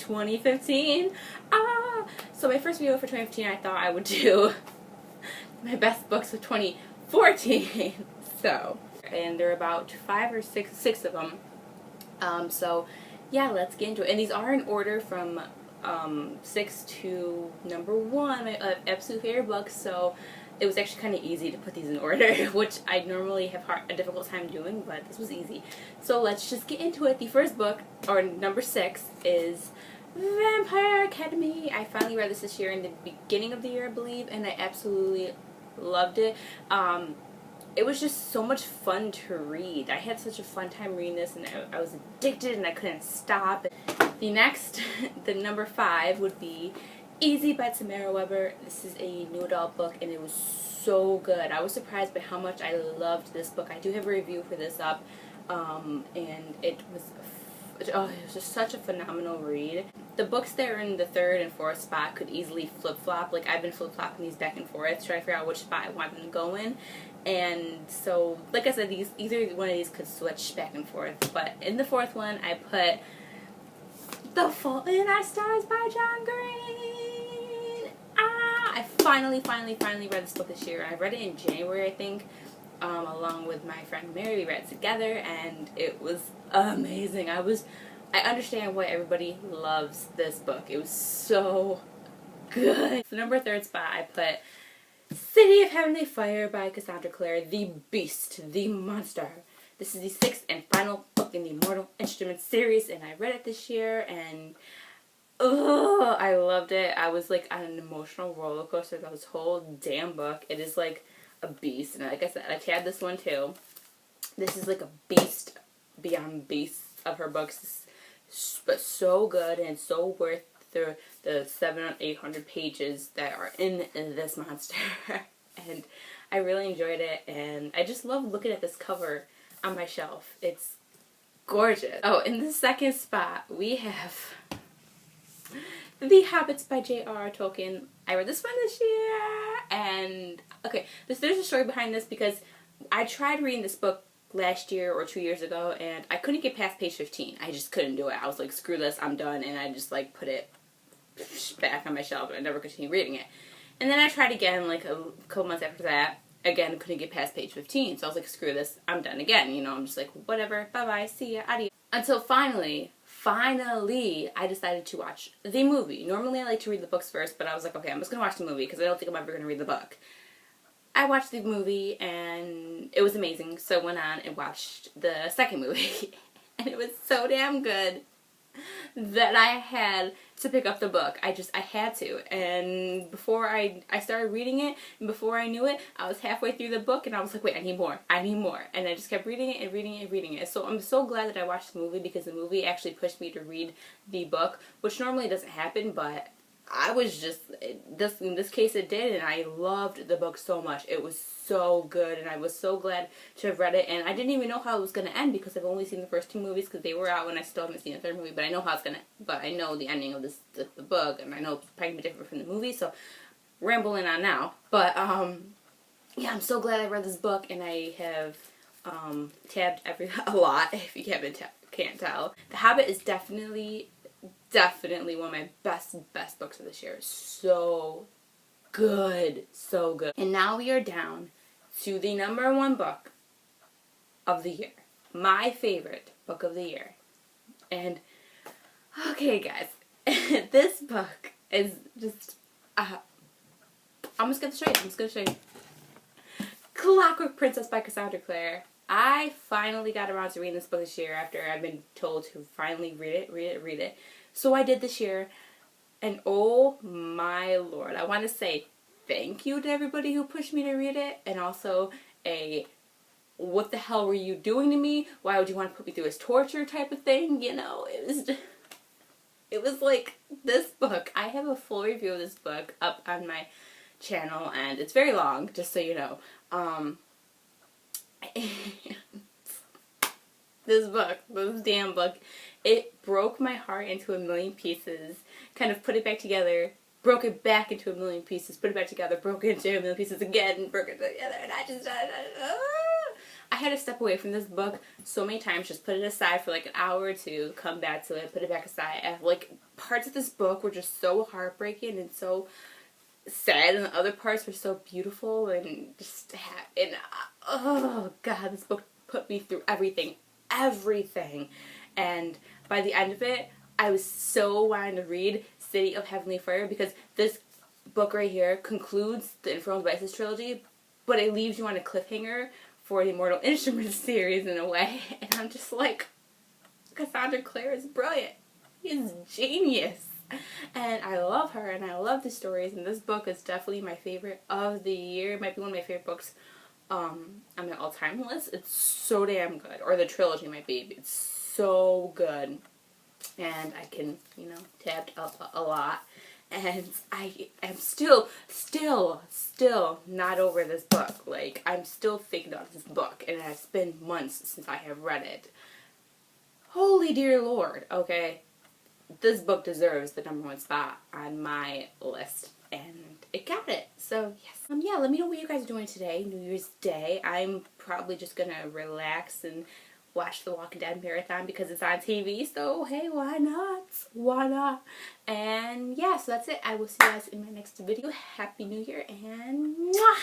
2015. So my first video for 2015, I thought I would do my best books of 2014. So, and there are about six of them. So yeah, let's get into it. And these are in order from 6 to number 1, my absolute favorite books. So it was actually kind of easy to put these in order, which I normally have a difficult time doing, but this was easy. So let's just get into it. The first book, or number 6, is Vampire Academy. I finally read this year in the beginning of the year, I believe, and I absolutely loved it. It was just so much fun to read. I had such a fun time reading this, and I was addicted and I couldn't stop. The next, the number 5, would be Easy by Tamara Weber. This is a new adult book, and it was so good. I was surprised by how much I loved this book. I do have a review for this up, and it was just such a phenomenal read. The books that are in the 3rd and 4th spot could easily flip-flop. Like, I've been flip-flopping these back and forth, trying to figure out which spot I want them to go in. And so, like I said, either one of these could switch back and forth. But in the 4th one, I put The Fault in Our Stars by John Green. I finally read this book this year. I read it in January, I think, along with my friend Mary. We read it together, and it was amazing. I understand why everybody loves this book. It was so good. So number 3rd spot, I put City of Heavenly Fire by Cassandra Clare, the Beast, the Monster. This is the 6th and final book in the Mortal Instruments series, and I read it this year, and I loved it. I was like on an emotional roller coaster throughout this whole damn book. It is like a beast, and like I said, I tabbed this one too. This is like a beast beyond beasts of her books, but so good and so worth the 700 or 800 pages that are in this monster. And I really enjoyed it, and I just love looking at this cover on my shelf. It's gorgeous. Oh, in the 2nd spot, we have The Hobbits by J.R.R. Tolkien. I read this one this year, and okay, there's a story behind this, because I tried reading this book last year or 2 years ago, and I couldn't get past page 15. I just couldn't do it. I was like, screw this, I'm done, and I just like put it back on my shelf, and I never continued reading it. And then I tried again like a couple months after that. Again, couldn't get past page 15, so I was like, screw this, I'm done again. You know, I'm just like, whatever, bye-bye, see ya, adios. Until finally, I decided to watch the movie. Normally I like to read the books first, but I was like, okay, I'm just going to watch the movie because I don't think I'm ever going to read the book. I watched the movie, and it was amazing, so I went on and watched the second movie. And it was so damn good that I had to pick up the book. I had to. And before I started reading it, and before I knew it, I was halfway through the book, and I was like, wait, I need more. And I just kept reading it and reading it and reading it. So I'm so glad that I watched the movie, because the movie actually pushed me to read the book, which normally doesn't happen, but I was just, in this case it did, and I loved the book so much. It was so good, and I was so glad to have read it, and I didn't even know how it was going to end, because I've only seen the first 2 movies, because they were out, and I still haven't seen the 3rd movie, but I know how it's going to, but I know the ending of the book, and I know it's probably different from the movie, so rambling on now. But, yeah, I'm so glad I read this book, and I have, tabbed a lot, if you can't tell. The Hobbit is definitely one of my best books of this year. So good. So good. And now we are down to the number 1 book of the year. My favorite book of the year. And, okay guys, this book is just, I'm just going to show you. Clockwork Princess by Cassandra Clare. I finally got around to reading this book this year after I've been told to finally read it. So I did this year, and oh my lord, I want to say thank you to everybody who pushed me to read it, and also what the hell were you doing to me? Why would you want to put me through this torture type of thing? You know, it was like this book. I have a full review of this book up on my channel, and it's very long, just so you know. This damn book, it broke my heart into a million pieces, kind of put it back together, broke it back into a million pieces, put it back together, broke it into a million pieces again, broke it together, and I had to step away from this book so many times, just put it aside for like an hour or two, come back to it, put it back aside. And like parts of this book were just so heartbreaking and so sad, and the other parts were so beautiful and just oh god, this book put me through everything. And by the end of it, I was so wanting to read City of Heavenly Fire, because this book right here concludes the Infernal Devices trilogy, but it leaves you on a cliffhanger for the Immortal Instruments series in a way. And I'm just like, Cassandra Clare is brilliant. He's genius. And I love her, and I love the stories, and this book is definitely my favorite of the year. It might be one of my favorite books on my all-time list. It's so damn good. Or the trilogy might be. It's so good. And I can, you know, tab up a lot. And I am still not over this book. Like, I'm still thinking about this book, and it's been months since I have read it. Holy dear Lord, okay? This book deserves the #1 spot on my list, and it got it. So yes, yeah, let me know what you guys are doing today, New Year's Day. I'm probably just gonna relax and watch The Walking Dead marathon because it's on TV, so hey, why not? Why not? And yeah, so that's it. I will see you guys in my next video. Happy New Year, and mwah!